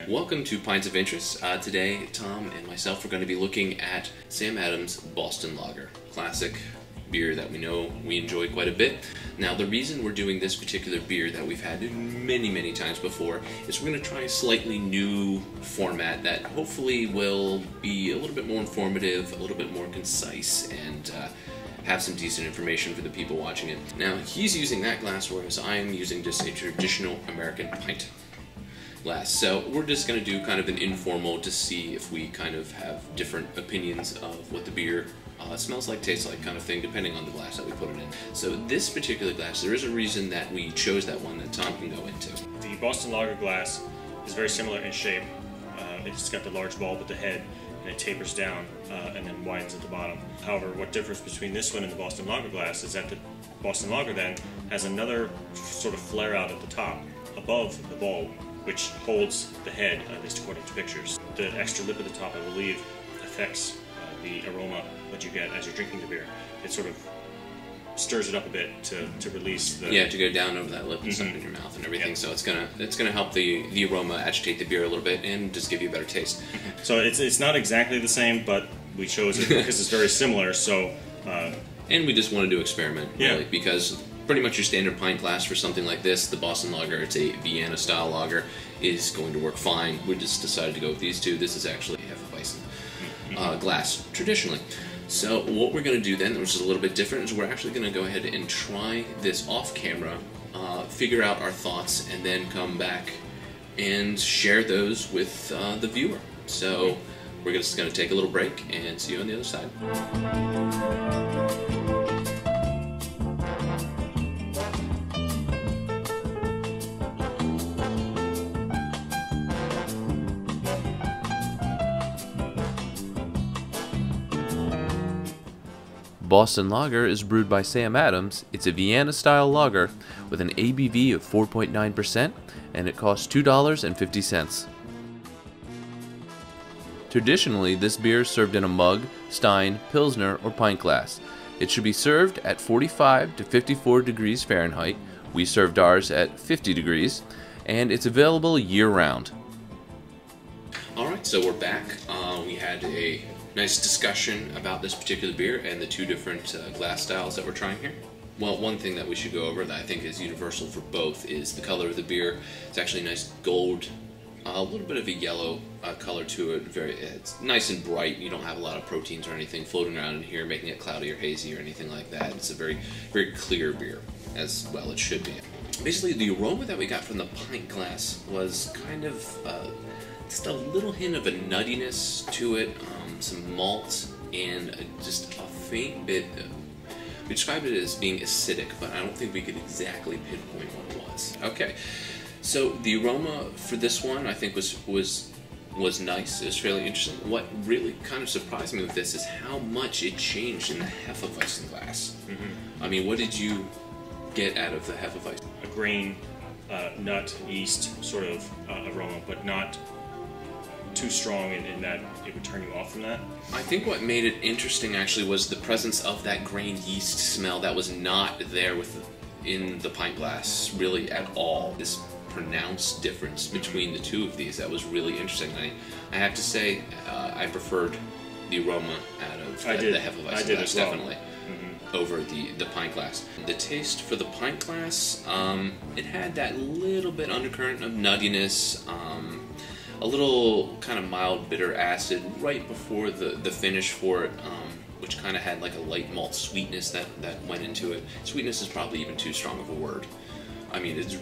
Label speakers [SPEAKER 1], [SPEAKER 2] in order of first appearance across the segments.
[SPEAKER 1] Welcome to Pints of Interest. Today, Tom and myself are going to be looking at Sam Adams Boston Lager. Classic beer that we know we enjoy quite a bit. Now, the reason we're doing this particular beer that we've had many times before is we're going to try a slightly new format that hopefully will be a little bit more informative, a little bit more concise, and have some decent information for the people watching it. Now, he's using that glass, whereas I'm using just a traditional American pint glass. So we're just going to do kind of an informal to see if we kind of have different opinions of what the beer smells like, tastes like, kind of thing, depending on the glass that we put it in. So this particular glass, there is a reason that we chose that one that Tom can go into.
[SPEAKER 2] The Boston Lager glass is very similar in shape. It's got the large bulb at the head, and it tapers down and then widens at the bottom. However, what differs between this one and the Boston Lager glass is that the Boston Lager then has another sort of flare out at the top above the bulb, which holds the head, at least according to pictures. The extra lip at the top, I believe, affects the aroma that you get as you're drinking the beer. It sort of stirs it up a bit to release the...
[SPEAKER 1] Yeah, to go down over that lip and stuff in your mouth and everything. Yep. So it's gonna help the aroma agitate the beer a little bit and just give you a better taste.
[SPEAKER 2] So it's not exactly the same, but we chose it because it's very similar. So
[SPEAKER 1] and we just wanted to experiment, really, because pretty much your standard pint glass for something like this, the Boston Lager, it's a Vienna style lager, is going to work fine. We just decided to go with these two. This is actually a Hefeweizen glass, traditionally. So what we're going to do then, which is a little bit different, is we're actually going to go ahead and try this off camera, figure out our thoughts, and then come back and share those with the viewer. So we're just going to take a little break and see you on the other side. Boston Lager is brewed by Sam Adams. It's a Vienna-style lager with an ABV of 4.9%, and it costs $2.50. Traditionally, this beer is served in a mug, stein, pilsner, or pint glass. It should be served at 45 to 54 degrees Fahrenheit. We served ours at 50 degrees, and it's available year-round. Alright, so we're back. We had a nice discussion about this particular beer and the two different glass styles that we're trying here. Well, one thing that we should go over that I think is universal for both is the color of the beer. It's actually a nice gold, a little bit of a yellow color to it. It's nice and bright. You don't have a lot of proteins or anything floating around in here, making it cloudy or hazy or anything like that. It's a very clear beer, as well it should be. Basically, the aroma that we got from the pint glass was kind of just a little hint of a nuttiness to it, some malt, and just a faint bit. We described it as being acidic, but I don't think we could exactly pinpoint what it was. Okay, so the aroma for this one I think was nice. It was fairly interesting. What really kind of surprised me with this is how much it changed in the Hefeweizen glass. I mean, what did you get out of the Hefeweizen?
[SPEAKER 2] A grain, nut, yeast sort of aroma, but not too strong in that it would turn you off from that.
[SPEAKER 1] I think what made it interesting actually was the presence of that grain yeast smell that was not there in the pint glass really at all. This pronounced difference between the two of these that was really interesting. I have to say I preferred the aroma out of the Hefeweizen glass, definitely, over the pint glass. The taste for the pint glass, it had that little bit undercurrent of nuttiness, a little kind of mild bitter acid right before the finish for it, which kind of had like a light malt sweetness that went into it. Sweetness is probably even too strong of a word. I mean, it's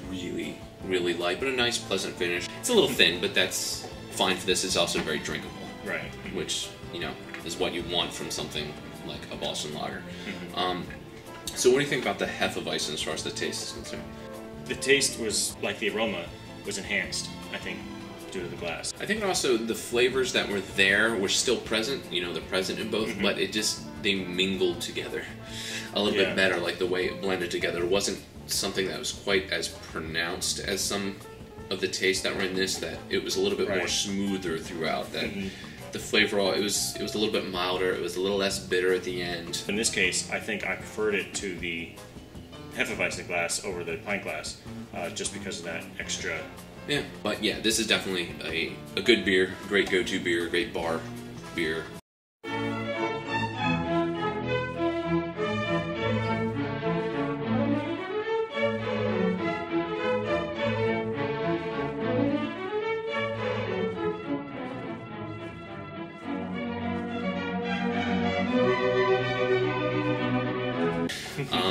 [SPEAKER 1] really light, but a nice pleasant finish. It's a little thin, but that's fine for this. It's also very drinkable,
[SPEAKER 2] right?
[SPEAKER 1] Which, you know, is what you want from something like a Boston Lager. So what do you think about the Hefeweizen as far as the taste is concerned?
[SPEAKER 2] The taste was, like the aroma, was enhanced, I think, due to the glass.
[SPEAKER 1] I think also the flavors that were there were still present. You know, they're present in both, but they mingled together a little bit better, like the way it blended together. It wasn't something that was quite as pronounced as some of the tastes that were in this, that it was a little bit more smoother throughout. That the flavor, it was a little bit milder, it was a little less bitter at the end.
[SPEAKER 2] In this case, I think I preferred it to the Hefeweizen glass over the pint glass, just because of that extra
[SPEAKER 1] Yeah, but yeah, this is definitely a good beer, great go-to beer, great bar beer.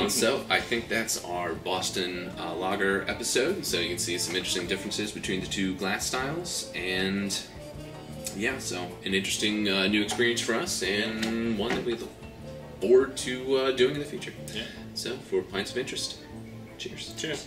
[SPEAKER 1] So I think that's our Boston Lager episode. So you can see some interesting differences between the two glass styles, and yeah, so an interesting new experience for us, and one that we look forward to doing in the future.
[SPEAKER 2] Yeah.
[SPEAKER 1] So for Pints of Interest, cheers.
[SPEAKER 2] Cheers.